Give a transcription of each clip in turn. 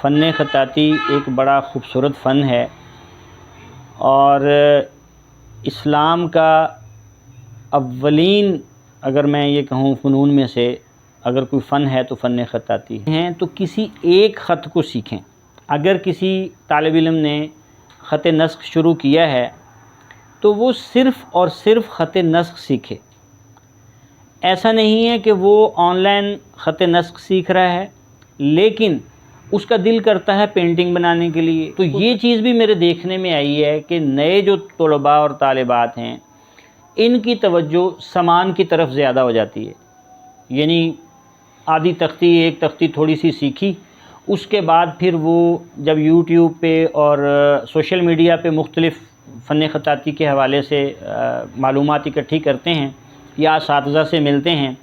فن خطاطی ایک بڑا خوبصورت فن ہے اور اسلام کا اولین اگر میں یہ کہوں فنون میں سے اگر کوئی فن ہے تو فن خطاطی ہیں تو کسی ایک خط کو سیکھیں۔ اگر کسی طالب علم نے خط نسخ شروع کیا ہے تو وہ صرف اور صرف خط نسخ سیکھے۔ ایسا نہیں ہے کہ وہ آن لائن خط نسخ سیکھ رہا ہے لیکن اس کا دل کرتا ہے پینٹنگ بنانے کے لیے، تو یہ چیز بھی میرے دیکھنے میں آئی ہے کہ نئے جو طلباء اور طالبات ہیں ان کی توجہ سامان کی طرف زیادہ ہو جاتی ہے، یعنی آدھی تختی ایک تختی تھوڑی سی سیکھی، اس کے بعد پھر وہ جب یوٹیوب پہ اور سوشل میڈیا پہ مختلف فن خطاطی کے حوالے سے معلومات اکٹھی کرتے ہیں یا اساتذہ سے ملتے ہیں۔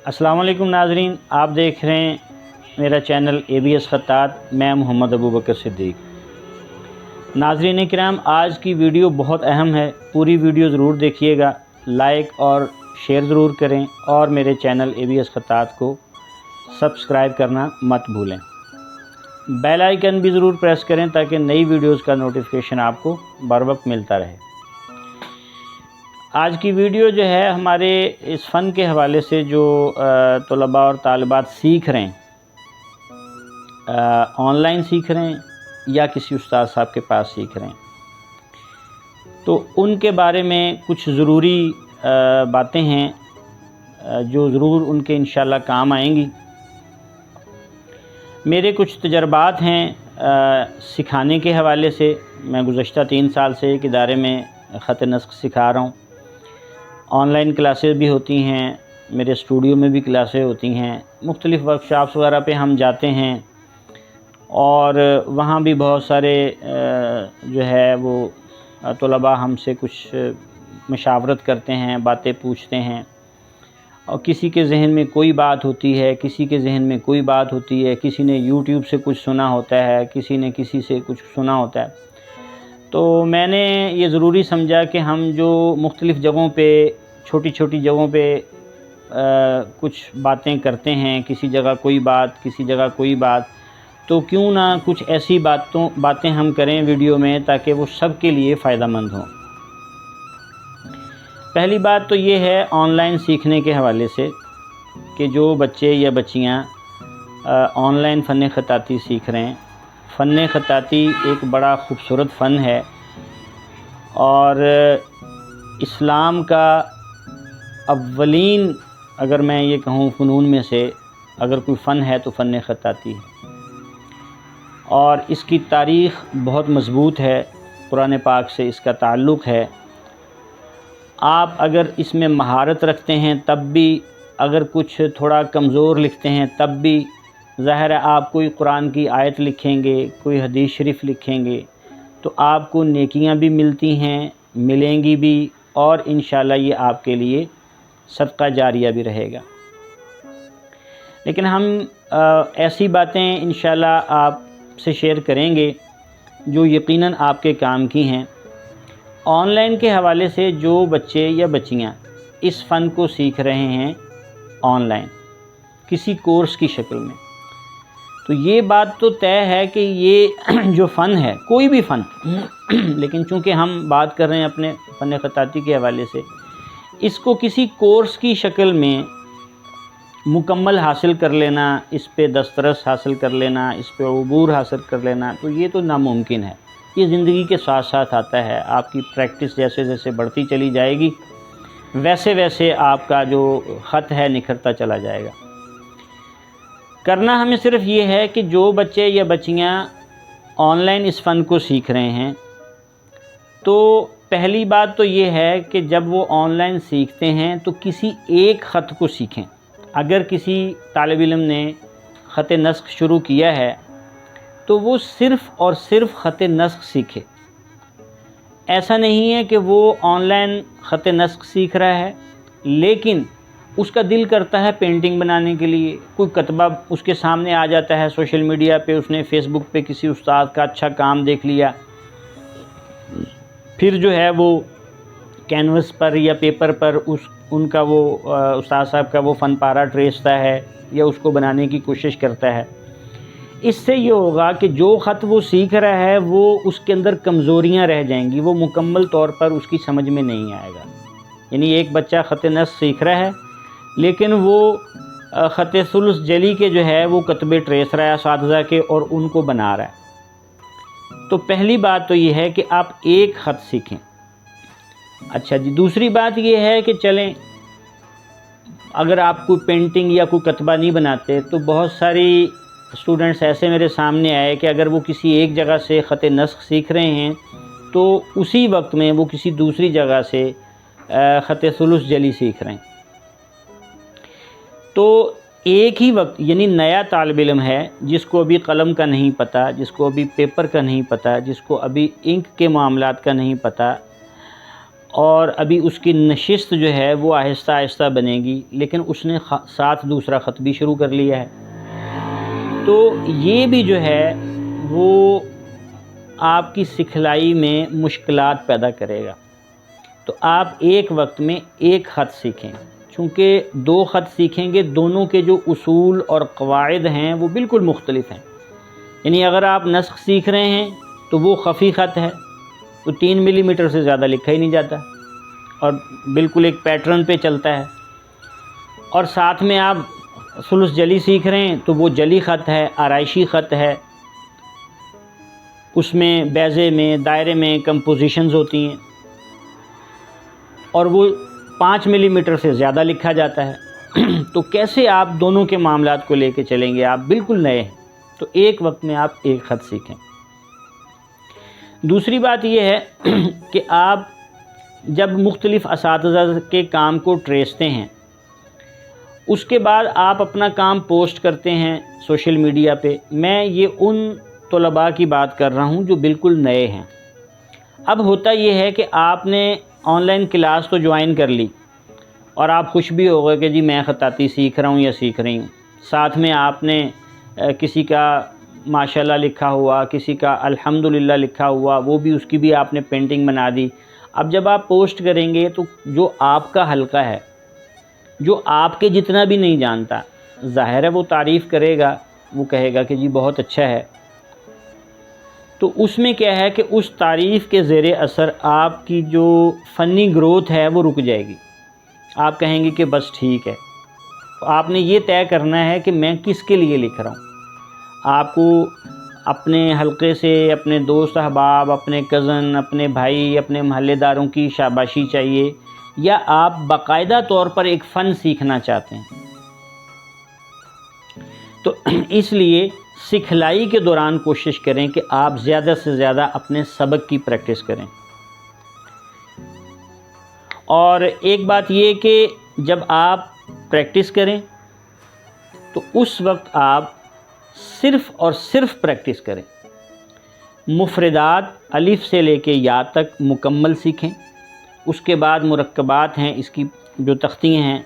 السلام علیکم ناظرین، آپ دیکھ رہے ہیں میرا چینل ABS خطاط، میں محمد ابوبکر صدیق۔ ناظرین کرام، آج کی ویڈیو بہت اہم ہے، پوری ویڈیو ضرور دیکھیے گا، لائک اور شیئر ضرور کریں اور میرے چینل ABS خطاط کو سبسکرائب کرنا مت بھولیں۔ بیل آئیکن بھی ضرور پریس کریں تاکہ نئی ویڈیوز کا نوٹیفیکیشن آپ کو بر وقت ملتا رہے۔ آج کی ویڈیو جو ہے ہمارے اس فن کے حوالے سے جو طلباء اور طالبات سیکھ رہے ہیں، آن لائن سیکھ رہے ہیں یا کسی استاد صاحب کے پاس سیکھ رہے ہیں، تو ان کے بارے میں کچھ ضروری باتیں ہیں جو ضرور ان کے انشاءاللہ کام آئیں گی۔ میرے کچھ تجربات ہیں سکھانے کے حوالے سے۔ میں گزشتہ 3 سال سے ایک ادارے میں خط نسخ سکھا رہا ہوں۔ آن لائن کلاسز بھی ہوتی ہیں، میرے اسٹوڈیو میں بھی کلاسیں ہوتی ہیں، مختلف ورکشاپس وغیرہ پہ ہم جاتے ہیں اور وہاں بھی بہت سارے جو ہے وہ طلباء ہم سے کچھ مشاورت کرتے ہیں، باتیں پوچھتے ہیں، اور کسی کے ذہن میں کوئی بات ہوتی ہے، کسی کے ذہن میں کوئی بات ہوتی ہے، کسی نے یوٹیوب سے کچھ سنا ہوتا ہے، کسی نے کسی سے کچھ سنا ہوتا ہے۔ تو میں نے یہ ضروری سمجھا کہ ہم جو مختلف جگہوں پہ چھوٹی چھوٹی جگہوں پہ کچھ باتیں کرتے ہیں، کسی جگہ کوئی بات، کسی جگہ کوئی بات، تو کیوں نہ کچھ ایسی باتیں ہم کریں ویڈیو میں تاکہ وہ سب کے لیے فائدہ مند ہوں۔ پہلی بات تو یہ ہے آن لائن سیکھنے کے حوالے سے کہ جو بچے یا بچیاں آن لائن فن خطاطی سیکھ رہے ہیں، فن خطاطی ایک بڑا خوبصورت فن ہے اور اسلام کا اولین اگر میں یہ کہوں فنون میں سے اگر کوئی فن ہے تو فن خطاطی ہے، اور اس کی تاریخ بہت مضبوط ہے، قرآن پاک سے اس کا تعلق ہے۔ آپ اگر اس میں مہارت رکھتے ہیں تب بھی، اگر کچھ تھوڑا کمزور لکھتے ہیں تب بھی، ظاہر ہے آپ کوئی قرآن کی آیت لکھیں گے، کوئی حدیث شریف لکھیں گے تو آپ کو نیکیاں بھی ملتی ہیں، ملیں گی بھی، اور انشاءاللہ یہ آپ کے لیے صدقہ جاریہ بھی رہے گا۔ لیکن ہم ایسی باتیں انشاءاللہ آپ سے شیئر کریں گے جو یقیناً آپ کے کام کی ہیں۔ آن لائن کے حوالے سے جو بچے یا بچیاں اس فن کو سیکھ رہے ہیں آن لائن کسی کورس کی شکل میں، تو یہ بات تو طے ہے کہ یہ جو فن ہے، کوئی بھی فن لیکن چونکہ ہم بات کر رہے ہیں اپنے فن خطاطی کے حوالے سے، اس کو کسی کورس کی شکل میں مکمل حاصل کر لینا، اس پہ دسترس حاصل کر لینا، اس پہ عبور حاصل کر لینا، تو یہ تو ناممکن ہے۔ یہ زندگی کے ساتھ ساتھ آتا ہے، آپ کی پریکٹس جیسے جیسے بڑھتی چلی جائے گی ویسے ویسے آپ کا جو خط ہے نکھرتا چلا جائے گا۔ کرنا ہمیں صرف یہ ہے کہ جو بچے یا بچیاں آن لائن اس فن کو سیکھ رہے ہیں، تو پہلی بات تو یہ ہے کہ جب وہ آن لائن سیکھتے ہیں تو کسی ایک خط کو سیکھیں۔ اگر کسی طالب علم نے خط نسخ شروع کیا ہے تو وہ صرف اور صرف خط نسخ سیکھے۔ ایسا نہیں ہے کہ وہ آن لائن خط نسخ سیکھ رہا ہے لیکن اس کا دل کرتا ہے پینٹنگ بنانے کے لیے، کوئی کتبہ اس کے سامنے آ جاتا ہے سوشل میڈیا پہ، اس نے فیس بک پہ کسی استاد کا اچھا کام دیکھ لیا، پھر جو ہے وہ کینوس پر یا پیپر پر ان کا وہ استاد صاحب کا وہ فن پارہ ٹریستا ہے یا اس کو بنانے کی کوشش کرتا ہے۔ اس سے یہ ہوگا کہ جو خط وہ سیکھ رہا ہے وہ اس کے اندر کمزوریاں رہ جائیں گی، وہ مکمل طور پر اس کی سمجھ میں نہیں آئے گا۔ یعنی ایک بچہ خط نسخ سیکھ رہا ہے لیکن وہ خط ثلث جلی کے جو ہے وہ کتبے ٹریس رہا ہے اساتذہ کے اور ان کو بنا رہا ہے۔ تو پہلی بات تو یہ ہے کہ آپ ایک خط سیکھیں۔ اچھا جی، دوسری بات یہ ہے کہ چلیں اگر آپ کوئی پینٹنگ یا کوئی کتبہ نہیں بناتے تو بہت ساری اسٹوڈنٹس ایسے میرے سامنے آئے کہ اگر وہ کسی ایک جگہ سے خط نسخ سیکھ رہے ہیں تو اسی وقت میں وہ کسی دوسری جگہ سے خط ثلث جلی سیکھ رہے ہیں۔ تو ایک ہی وقت، یعنی نیا طالب علم ہے جس کو ابھی قلم کا نہیں پتہ، جس کو ابھی پیپر کا نہیں پتہ، جس کو ابھی انک کے معاملات کا نہیں پتہ، اور ابھی اس کی نشست جو ہے وہ آہستہ آہستہ بنے گی، لیکن اس نے ساتھ دوسرا خط بھی شروع کر لیا ہے، تو یہ بھی جو ہے وہ آپ کی سکھلائی میں مشکلات پیدا کرے گا۔ تو آپ ایک وقت میں ایک خط سیکھیں، چونکہ دو خط سیکھیں گے دونوں کے جو اصول اور قواعد ہیں وہ بالکل مختلف ہیں۔ یعنی اگر آپ نسخ سیکھ رہے ہیں تو وہ خفی خط ہے، تو 3 ملی میٹر سے زیادہ لکھا ہی نہیں جاتا اور بالکل ایک پیٹرن پہ چلتا ہے، اور ساتھ میں آپ ثلث جلی سیکھ رہے ہیں تو وہ جلی خط ہے، آرائشی خط ہے، اس میں بیضے میں دائرے میں کمپوزیشنز ہوتی ہیں اور وہ 5 ملی میٹر سے زیادہ لکھا جاتا ہے۔ تو کیسے آپ دونوں کے معاملات کو لے کے چلیں گے؟ آپ بالکل نئے ہیں، تو ایک وقت میں آپ ایک خط سیکھیں۔ دوسری بات یہ ہے کہ آپ جب مختلف اساتذہ کے کام کو ٹریستے ہیں، اس کے بعد آپ اپنا کام پوسٹ کرتے ہیں سوشل میڈیا پہ۔ میں یہ ان طلباء کی بات کر رہا ہوں جو بالکل نئے ہیں۔ اب ہوتا یہ ہے کہ آپ نے آن لائن کلاس تو جوائن کر لی اور آپ خوش بھی ہو گئے کہ جی میں خطاطی سیکھ رہا ہوں یا سیکھ رہی ہوں، ساتھ میں آپ نے کسی کا ماشاءاللہ لکھا ہوا، کسی کا الحمدللہ لکھا ہوا، وہ بھی اس کی بھی آپ نے پینٹنگ بنا دی۔ اب جب آپ پوسٹ کریں گے تو جو آپ کا حلقہ ہے، جو آپ کے جتنا بھی نہیں جانتا، ظاہر ہے وہ تعریف کرے گا، وہ کہے گا کہ جی بہت اچھا ہے، تو اس میں کیا ہے کہ اس تعریف کے زیر اثر آپ کی جو فنی گروتھ ہے وہ رک جائے گی۔ آپ کہیں گے کہ بس ٹھیک ہے۔ آپ نے یہ طے کرنا ہے کہ میں کس کے لیے لکھ رہا ہوں۔ آپ کو اپنے حلقے سے، اپنے دوست احباب، اپنے کزن، اپنے بھائی، اپنے محلے داروں کی شاباشی چاہیے، یا آپ باقاعدہ طور پر ایک فن سیکھنا چاہتے ہیں؟ تو اس لیے سکھلائی کے دوران کوشش کریں کہ آپ زیادہ سے زیادہ اپنے سبق کی پریکٹس کریں۔ اور ایک بات یہ کہ جب آپ پریکٹس کریں تو اس وقت آپ صرف اور صرف پریکٹس کریں۔ مفردات الف سے لے کے یا تک مکمل سیکھیں، اس کے بعد مرکبات ہیں، اس کی جو تختیاں ہیں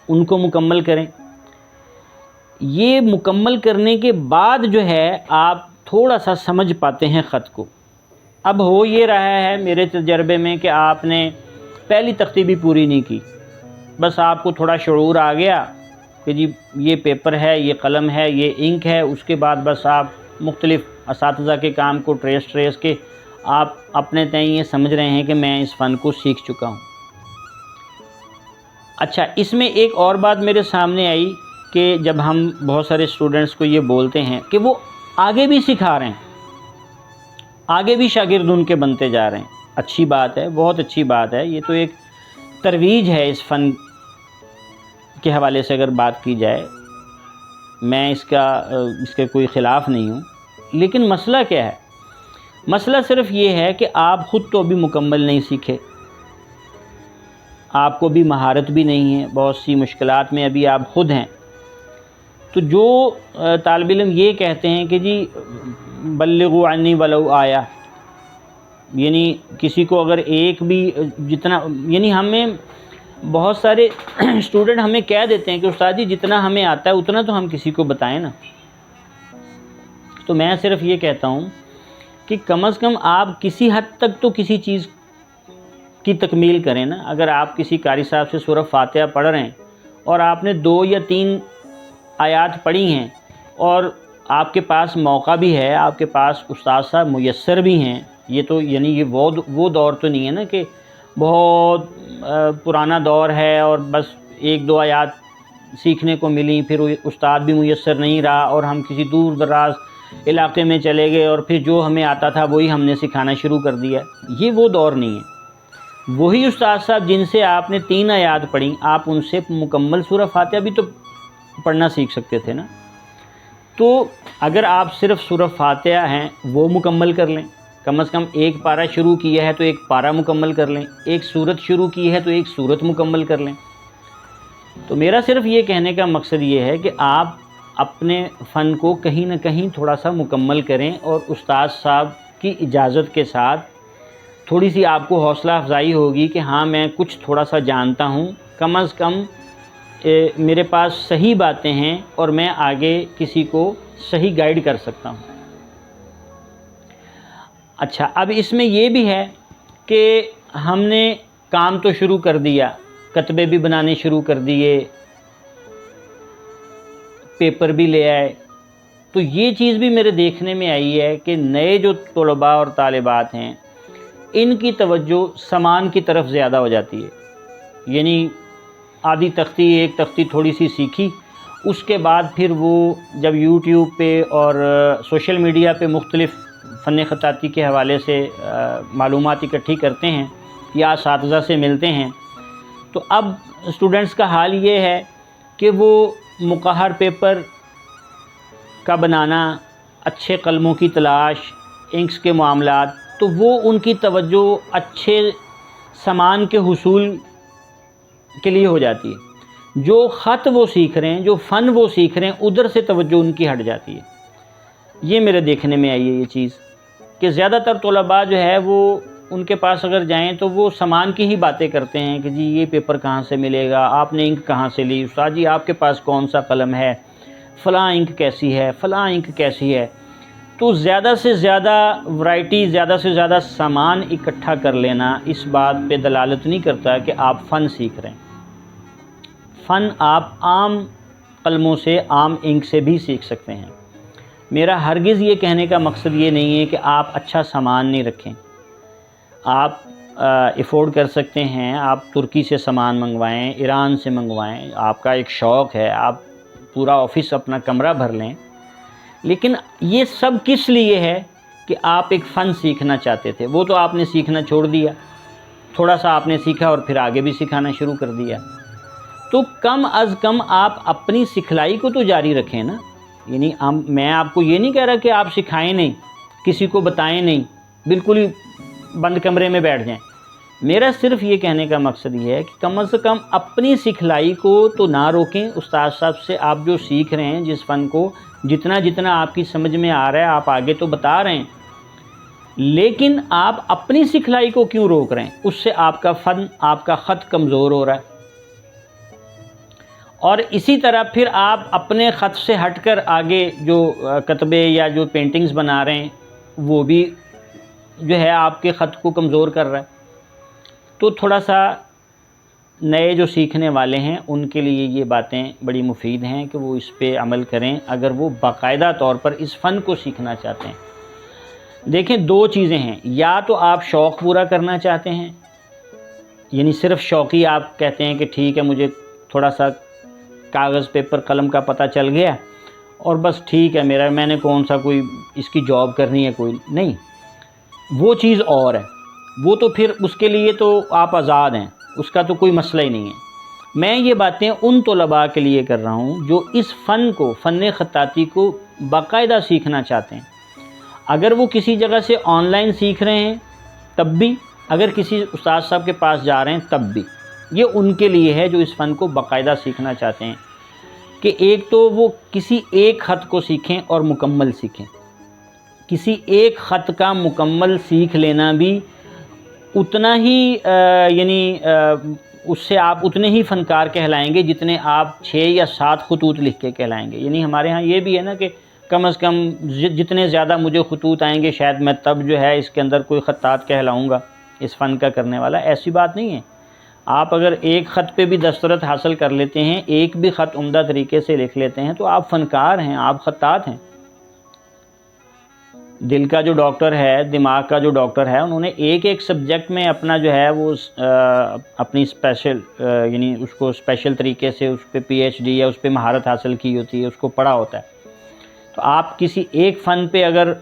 ان کو مکمل کریں۔ یہ مکمل کرنے کے بعد جو ہے آپ تھوڑا سا سمجھ پاتے ہیں خط کو۔ اب ہو یہ رہا ہے میرے تجربے میں کہ آپ نے پہلی تختی بھی پوری نہیں کی، بس آپ کو تھوڑا شعور آ گیا کہ جی یہ پیپر ہے، یہ قلم ہے، یہ انک ہے، اس کے بعد بس آپ مختلف اساتذہ کے کام کو ٹریس کے آپ اپنے تئیں یہ سمجھ رہے ہیں کہ میں اس فن کو سیکھ چکا ہوں۔ اچھا، اس میں ایک اور بات میرے سامنے آئی کہ جب ہم بہت سارے اسٹوڈنٹس کو یہ بولتے ہیں کہ وہ آگے بھی سکھا رہے ہیں، آگے بھی شاگرد ان کے بنتے جا رہے ہیں، اچھی بات ہے، بہت اچھی بات ہے، یہ تو ایک ترویج ہے اس فن کے حوالے سے اگر بات کی جائے، میں اس کے کوئی خلاف نہیں ہوں، لیکن مسئلہ کیا ہے؟ مسئلہ صرف یہ ہے کہ آپ خود تو ابھی مکمل نہیں سیکھے، آپ کو بھی مہارت بھی نہیں ہے، بہت سی مشکلات میں ابھی آپ خود ہیں۔ تو جو طالب علم یہ کہتے ہیں کہ جی بلغوا عنی ولو آیا، یعنی کسی کو اگر ایک بھی جتنا، یعنی ہمیں بہت سارے اسٹوڈنٹ ہمیں کہہ دیتے ہیں کہ استاد جی جتنا ہمیں آتا ہے اتنا تو ہم کسی کو بتائیں نا۔ تو میں صرف یہ کہتا ہوں کہ کم از کم آپ کسی حد تک تو کسی چیز کی تکمیل کریں نا۔ اگر آپ کسی قاری صاحب سے سورہ فاتحہ پڑھ رہے ہیں اور آپ نے 2 یا 3 آیات پڑھی ہیں اور آپ کے پاس موقع بھی ہے، آپ کے پاس استاد صاحب میسر بھی ہیں، یہ تو یعنی یہ وہ دور تو نہیں ہے نا کہ بہت پرانا دور ہے اور بس 1-2 آیات سیکھنے کو ملی، پھر استاد بھی میسر نہیں رہا اور ہم کسی دور دراز علاقے میں چلے گئے اور پھر جو ہمیں آتا تھا وہی ہم نے سکھانا شروع کر دیا۔ یہ وہ دور نہیں ہے۔ وہی استاد صاحب جن سے آپ نے 3 آیات پڑھی، آپ ان سے مکمل سورہ فاتحہ بھی تو پڑھنا سیکھ سکتے تھے نا۔ تو اگر آپ صرف سورہ فاتحہ ہیں وہ مکمل کر لیں، کم از کم ایک پارہ شروع کیا ہے تو ایک پارہ مکمل کر لیں، ایک سورت شروع کی ہے تو ایک سورت مکمل کر لیں۔ تو میرا صرف یہ کہنے کا مقصد یہ ہے کہ آپ اپنے فن کو کہیں نہ کہیں تھوڑا سا مکمل کریں اور استاد صاحب کی اجازت کے ساتھ تھوڑی سی آپ کو حوصلہ افزائی ہوگی کہ ہاں میں کچھ تھوڑا سا جانتا ہوں، کم از کم میرے پاس صحیح باتیں ہیں اور میں آگے کسی کو صحیح گائیڈ کر سکتا ہوں۔ اچھا، اب اس میں یہ بھی ہے کہ ہم نے کام تو شروع کر دیا، کتبے بھی بنانے شروع کر دیے، پیپر بھی لے آئے، تو یہ چیز بھی میرے دیکھنے میں آئی ہے کہ نئے جو طلباء اور طالبات ہیں ان کی توجہ سامان کی طرف زیادہ ہو جاتی ہے، یعنی آدھی تختی، ایک تختی تھوڑی سی سیکھی، اس کے بعد پھر وہ جب یوٹیوب پہ اور سوشل میڈیا پہ مختلف فن خطاطی کے حوالے سے معلومات اکٹھی کرتے ہیں یا اساتذہ سے ملتے ہیں، تو اب اسٹوڈنٹس کا حال یہ ہے کہ وہ مقہر پیپر کا بنانا، اچھے قلموں کی تلاش، انکس کے معاملات، تو وہ ان کی توجہ اچھے سامان کے حصول کے لیے ہو جاتی ہے۔ جو خط وہ سیکھ رہے ہیں، جو فن وہ سیکھ رہے ہیں، ادھر سے توجہ ان کی ہٹ جاتی ہے۔ یہ میرے دیکھنے میں آئی ہے یہ چیز کہ زیادہ تر طلباء جو ہے وہ ان کے پاس اگر جائیں تو وہ سامان کی ہی باتیں کرتے ہیں کہ جی یہ پیپر کہاں سے ملے گا، آپ نے انک کہاں سے لی، استاد جی آپ کے پاس کون سا قلم ہے، فلاں انک کیسی ہے، فلاں انک کیسی ہے۔ تو زیادہ سے زیادہ ورائٹی، زیادہ سے زیادہ سامان اکٹھا کر لینا اس بات پہ دلالت نہیں کرتا کہ آپ فن سیکھ رہے ہیں۔ فن آپ عام قلموں سے، عام انک سے بھی سیکھ سکتے ہیں۔ میرا ہرگز یہ کہنے کا مقصد یہ نہیں ہے کہ آپ اچھا سامان نہیں رکھیں، آپ افورڈ کر سکتے ہیں، آپ ترکی سے سامان منگوائیں، ایران سے منگوائیں، آپ کا ایک شوق ہے، آپ پورا آفس اپنا کمرہ بھر لیں، لیکن یہ سب کس لیے ہے کہ آپ ایک فن سیکھنا چاہتے تھے، وہ تو آپ نے سیکھنا چھوڑ دیا، تھوڑا سا آپ نے سیکھا اور پھر آگے بھی سکھانا شروع کر دیا۔ تو کم از کم آپ اپنی سکھلائی کو تو جاری رکھیں نا، یعنی میں آپ کو یہ نہیں کہہ رہا کہ آپ سکھائیں نہیں، کسی کو بتائیں نہیں، بالکل ہی بند کمرے میں بیٹھ جائیں۔ میرا صرف یہ کہنے کا مقصد یہ ہے کہ کم از کم اپنی سکھلائی کو تو نہ روکیں۔ استاد صاحب سے آپ جو سیکھ رہے ہیں جس فن کو، جتنا جتنا آپ کی سمجھ میں آ رہا ہے آپ آگے تو بتا رہے ہیں، لیکن آپ اپنی سکھلائی کو کیوں روک رہے ہیں؟ اس سے آپ کا فن، آپ کا خط کمزور ہو رہا ہے۔ اور اسی طرح پھر آپ اپنے خط سے ہٹ کر آگے جو کتبے یا جو پینٹنگز بنا رہے ہیں وہ بھی جو ہے آپ کے خط کو کمزور کر رہا ہے۔ تو تھوڑا سا نئے جو سیکھنے والے ہیں ان کے لیے یہ باتیں بڑی مفید ہیں کہ وہ اس پہ عمل کریں اگر وہ باقاعدہ طور پر اس فن کو سیکھنا چاہتے ہیں۔ دیکھیں 2 چیزیں ہیں، یا تو آپ شوق پورا کرنا چاہتے ہیں یعنی صرف شوقی آپ کہتے ہیں کہ ٹھیک ہے مجھے تھوڑا سا کاغذ پیپر قلم کا پتہ چل گیا اور بس ٹھیک ہے میں نے کون سا کوئی اس کی جاب کرنی ہے، کوئی نہیں، وہ چیز اور ہے، وہ تو پھر اس کے لیے تو آپ آزاد ہیں، اس کا تو کوئی مسئلہ ہی نہیں ہے۔ میں یہ باتیں ان طلباء کے لیے کر رہا ہوں جو اس فن خطاطی کو باقاعدہ سیکھنا چاہتے ہیں۔ اگر وہ کسی جگہ سے آن لائن سیکھ رہے ہیں تب بھی، اگر کسی استاد صاحب کے پاس جا رہے ہیں تب بھی، یہ ان کے لیے ہے جو اس فن کو باقاعدہ سیکھنا چاہتے ہیں کہ ایک تو وہ کسی ایک خط کو سیکھیں اور مکمل سیکھیں۔ کسی ایک خط کا مکمل سیکھ لینا بھی اتنا ہی اس سے آپ اتنے ہی فنکار کہلائیں گے جتنے آپ 6 یا 7 خطوط لکھ کے کہلائیں گے۔ یعنی ہمارے ہاں یہ بھی ہے نا کہ کم از کم جتنے زیادہ مجھے خطوط آئیں گے شاید میں تب جو ہے اس کے اندر کوئی خطاط کہلاؤں گا، اس فن کا کرنے والا۔ ایسی بات نہیں ہے، آپ اگر ایک خط پہ بھی دستورت حاصل کر لیتے ہیں، ایک بھی خط عمدہ طریقے سے لکھ لیتے ہیں تو آپ فنکار ہیں، آپ خطاط ہیں۔ دل کا جو ڈاکٹر ہے، دماغ کا جو ڈاکٹر ہے، انہوں نے ایک سبجیکٹ میں اپنا جو ہے وہ اپنی اسپیشل یعنی اس کو اسپیشل طریقے سے اس پہ پی ایچ ڈی یا اس پہ مہارت حاصل کی ہوتی ہے، اس کو پڑھا ہوتا ہے۔ تو آپ کسی ایک فن پہ اگر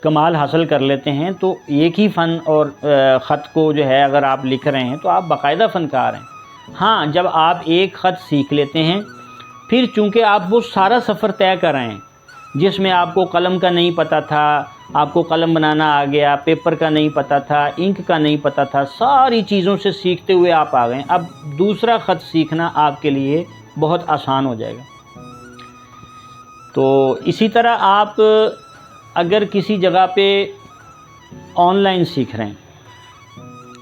کمال حاصل کر لیتے ہیں تو ایک ہی فن اور خط کو جو ہے اگر آپ لکھ رہے ہیں تو آپ باقاعدہ فنکار ہیں۔ ہاں، جب آپ ایک خط سیکھ لیتے ہیں پھر چونکہ آپ وہ سارا سفر طے کر رہے ہیں جس میں آپ کو قلم کا نہیں پتہ تھا، آپ کو قلم بنانا آ گیا، پیپر کا نہیں پتہ تھا، انک کا نہیں پتہ تھا، ساری چیزوں سے سیکھتے ہوئے آپ آ گئے، اب دوسرا خط سیکھنا آپ کے لیے بہت آسان ہو جائے گا۔ تو اسی طرح آپ اگر کسی جگہ پہ آن لائن سیکھ رہے ہیں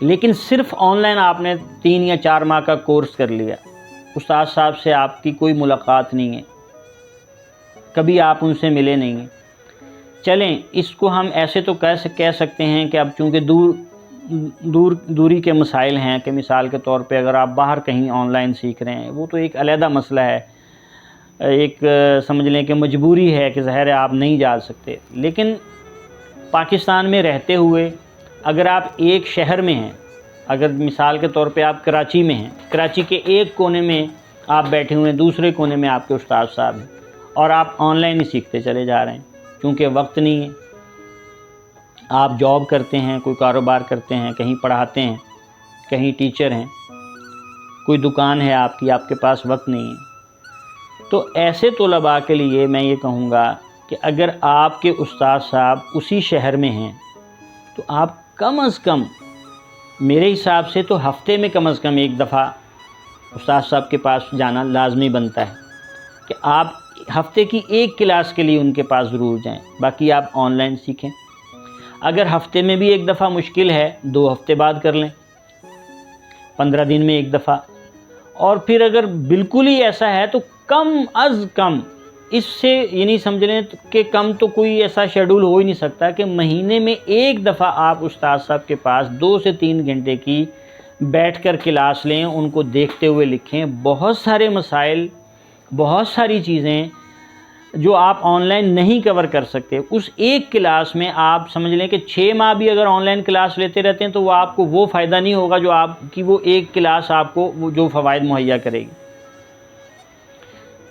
لیکن صرف آن لائن آپ نے 3 یا 4 ماہ کا کورس کر لیا، استاد صاحب سے آپ کی کوئی ملاقات نہیں ہے، کبھی آپ ان سے ملے نہیں ہیں، چلیں اس کو ہم ایسے تو کہہ سکتے ہیں کہ اب چونکہ دوری کے مسائل ہیں کہ مثال کے طور پہ اگر آپ باہر کہیں آن لائن سیکھ رہے ہیں وہ تو ایک علیحدہ مسئلہ ہے، ایک سمجھ لیں کہ مجبوری ہے کہ ظاہر ہے آپ نہیں جا سکتے، لیکن پاکستان میں رہتے ہوئے اگر آپ ایک شہر میں ہیں، اگر مثال کے طور پہ آپ کراچی میں ہیں، کراچی کے ایک کونے میں آپ بیٹھے ہوئے ہیں، دوسرے کونے میں آپ کے استاد صاحب ہیں اور آپ آن لائن ہی سیکھتے چلے جا رہے ہیں، چونکہ وقت نہیں ہے، آپ جاب کرتے ہیں، کوئی کاروبار کرتے ہیں، کہیں پڑھاتے ہیں، کہیں ٹیچر ہیں، کوئی دکان ہے آپ کی، آپ کے پاس وقت نہیں ہے، تو ایسے طلباء کے لیے میں یہ کہوں گا کہ اگر آپ کے استاد صاحب اسی شہر میں ہیں تو آپ کم از کم میرے حساب سے تو ہفتے میں کم از کم ایک دفعہ استاد صاحب کے پاس جانا لازمی بنتا ہے کہ آپ ہفتے کی ایک کلاس کے لیے ان کے پاس ضرور جائیں، باقی آپ آن لائن سیکھیں۔ اگر ہفتے میں بھی ایک دفعہ مشکل ہے 2 ہفتے بعد کر لیں، 15 دن میں ایک دفعہ، اور پھر اگر بالکل ہی ایسا ہے تو کم از کم اس سے یعنی سمجھ لیں کہ کم تو کوئی ایسا شیڈول ہو ہی نہیں سکتا کہ مہینے میں ایک دفعہ آپ استاد صاحب کے پاس 2 سے 3 گھنٹے کی بیٹھ کر کلاس لیں، ان کو دیکھتے ہوئے لکھیں۔ بہت سارے مسائل، بہت ساری چیزیں جو آپ آن لائن نہیں کور کر سکتے، اس ایک کلاس میں آپ سمجھ لیں کہ 6 ماہ بھی اگر آن لائن کلاس لیتے رہتے ہیں تو وہ آپ کو وہ فائدہ نہیں ہوگا جو آپ کی وہ ایک کلاس آپ کو وہ جو فوائد مہیا کرے گی۔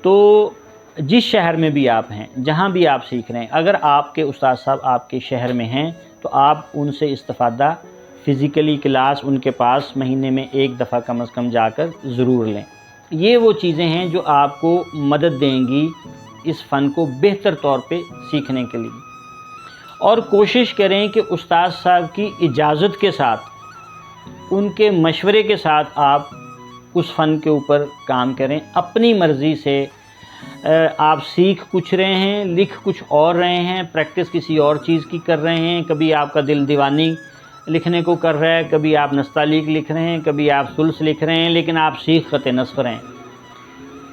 تو جس شہر میں بھی آپ ہیں، جہاں بھی آپ سیکھ رہے ہیں، اگر آپ کے استاد صاحب آپ کے شہر میں ہیں تو آپ ان سے استفادہ فزیکلی کلاس ان کے پاس مہینے میں ایک دفعہ کم از کم جا کر ضرور لیں۔ یہ وہ چیزیں ہیں جو آپ کو مدد دیں گی اس فن کو بہتر طور پہ سیکھنے کے لیے، اور کوشش کریں کہ استاد صاحب کی اجازت کے ساتھ، ان کے مشورے کے ساتھ آپ اس فن کے اوپر کام کریں۔ اپنی مرضی سے آپ سیکھ کچھ رہے ہیں، لکھ کچھ اور رہے ہیں، پریکٹس کسی اور چیز کی کر رہے ہیں، کبھی آپ کا دل دیوانی لکھنے کو کر رہا ہے، کبھی آپ نستعلیق لکھ رہے ہیں، کبھی آپ ثلث لکھ رہے ہیں، لیکن آپ سیکھ خط نصف رہے ہیں۔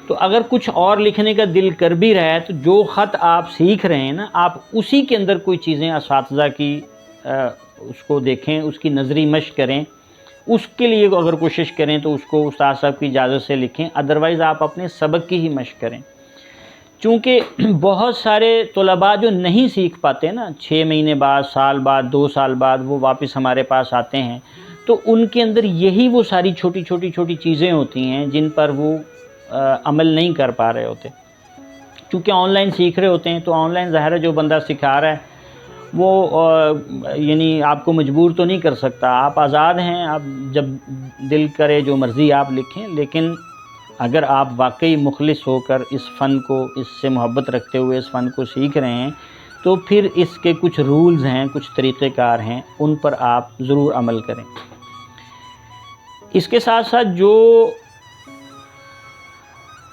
تو اگر کچھ اور لکھنے کا دل کر بھی رہا ہے تو جو خط آپ سیکھ رہے ہیں نا، آپ اسی کے اندر کوئی چیزیں اساتذہ کی اس کو دیکھیں، اس کی نظری مشق کریں، اس کے لیے اگر کوشش کریں تو اس کو استاد صاحب کی اجازت سے لکھیں، ادروائز آپ اپنے سبق کی ہی مشق کریں۔ چونکہ بہت سارے طلباء جو نہیں سیکھ پاتے نا، 6 مہینے بعد، سال بعد، 2 سال بعد وہ واپس ہمارے پاس آتے ہیں تو ان کے اندر یہی وہ ساری چھوٹی چھوٹی چیزیں ہوتی ہیں جن پر وہ عمل نہیں کر پا رہے ہوتے. چونکہ آن لائن سیکھ رہے ہوتے ہیں تو آن لائن ظاہر ہے جو بندہ سکھا رہا ہے وہ یعنی آپ کو مجبور تو نہیں کر سکتا، آپ آزاد ہیں، آپ جب دل کرے جو مرضی آپ لکھیں. لیکن اگر آپ واقعی مخلص ہو کر اس فن کو، اس سے محبت رکھتے ہوئے اس فن کو سیکھ رہے ہیں تو پھر اس کے کچھ رولز ہیں، کچھ طریقہ کار ہیں، ان پر آپ ضرور عمل کریں. اس کے ساتھ ساتھ جو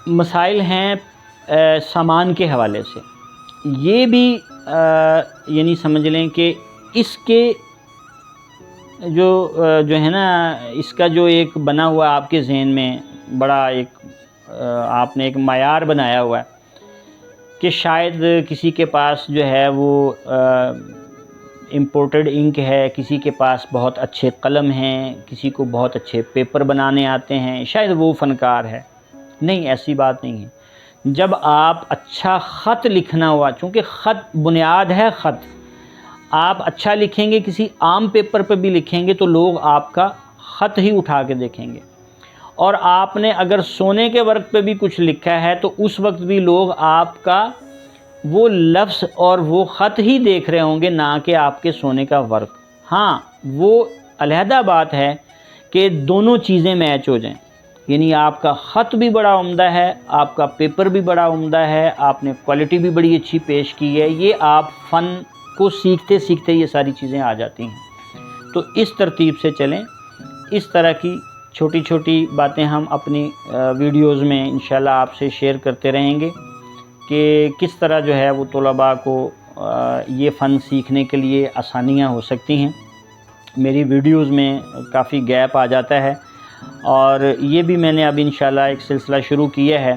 مسائل ہیں سامان کے حوالے سے، یہ بھی یعنی سمجھ لیں کہ اس کے جو ہے نا، اس کا جو ایک بنا ہوا آپ کے ذہن میں بڑا ایک آپ نے ایک معیار بنایا ہوا ہے کہ شاید کسی کے پاس جو ہے وہ امپورٹڈ انک ہے، کسی کے پاس بہت اچھے قلم ہیں، کسی کو بہت اچھے پیپر بنانے آتے ہیں، شاید وہ فنکار ہے. نہیں، ایسی بات نہیں ہے. جب آپ اچھا خط لکھنا ہوا، چونکہ خط بنیاد ہے، خط آپ اچھا لکھیں گے، کسی عام پیپر پہ بھی لکھیں گے تو لوگ آپ کا خط ہی اٹھا کے دیکھیں گے. اور آپ نے اگر سونے کے ورق پہ بھی کچھ لکھا ہے تو اس وقت بھی لوگ آپ کا وہ لفظ اور وہ خط ہی دیکھ رہے ہوں گے، نہ کہ آپ کے سونے کا ورق. ہاں، وہ علیحدہ بات ہے کہ دونوں چیزیں میچ ہو جائیں، یعنی آپ کا خط بھی بڑا عمدہ ہے، آپ کا پیپر بھی بڑا عمدہ ہے، آپ نے کوالٹی بھی بڑی اچھی پیش کی ہے. یہ آپ فن کو سیکھتے سیکھتے یہ ساری چیزیں آ جاتی ہیں. تو اس ترتیب سے چلیں. اس طرح کی چھوٹی چھوٹی باتیں ہم اپنی ویڈیوز میں انشاءاللہ آپ سے شیئر کرتے رہیں گے کہ کس طرح جو ہے وہ طلباء کو یہ فن سیکھنے کے لیے آسانیاں ہو سکتی ہیں. میری ویڈیوز میں کافی گیپ آ جاتا ہے، اور یہ بھی میں نے اب انشاءاللہ ایک سلسلہ شروع کیا ہے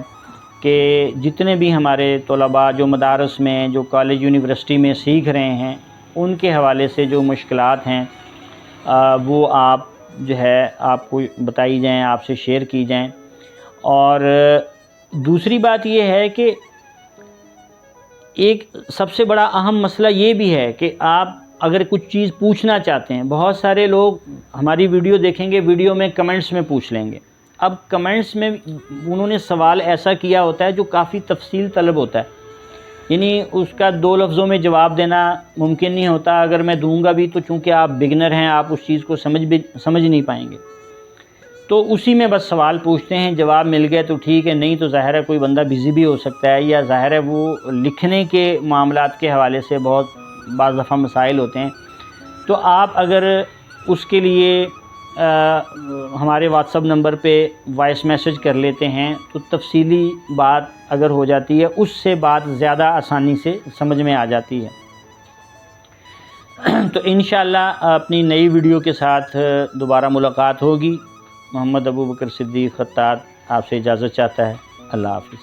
کہ جتنے بھی ہمارے طلباء جو مدارس میں، جو کالج یونیورسٹی میں سیکھ رہے ہیں، ان کے حوالے سے جو مشکلات ہیں وہ آپ جو ہے آپ کو بتائی جائیں، آپ سے شیئر کی جائیں. اور دوسری بات یہ ہے کہ ایک سب سے بڑا اہم مسئلہ یہ بھی ہے کہ آپ اگر کچھ چیز پوچھنا چاہتے ہیں، بہت سارے لوگ ہماری ویڈیو دیکھیں گے، ویڈیو میں کمنٹس میں پوچھ لیں گے. اب کمنٹس میں انہوں نے سوال ایسا کیا ہوتا ہے جو کافی تفصیل طلب ہوتا ہے، یعنی اس کا 2 لفظوں میں جواب دینا ممکن نہیں ہوتا. اگر میں دوں گا بھی تو چونکہ آپ بگنر ہیں، آپ اس چیز کو سمجھ نہیں پائیں گے. تو اسی میں بس سوال پوچھتے ہیں، جواب مل گیا تو ٹھیک ہے، نہیں تو ظاہر ہے کوئی بندہ بزی بھی ہو سکتا ہے، یا ظاہر ہے وہ لکھنے کے معاملات کے حوالے سے بہت بعض دفعہ مسائل ہوتے ہیں. تو آپ اگر اس کے لیے ہمارے واٹس ایپ نمبر پہ وائس میسج کر لیتے ہیں تو تفصیلی بات اگر ہو جاتی ہے، اس سے بات زیادہ آسانی سے سمجھ میں آ جاتی ہے. تو انشاءاللہ اپنی نئی ویڈیو کے ساتھ دوبارہ ملاقات ہوگی. محمد ابو بکر صدیق خطاط آپ سے اجازت چاہتا ہے. اللہ حافظ.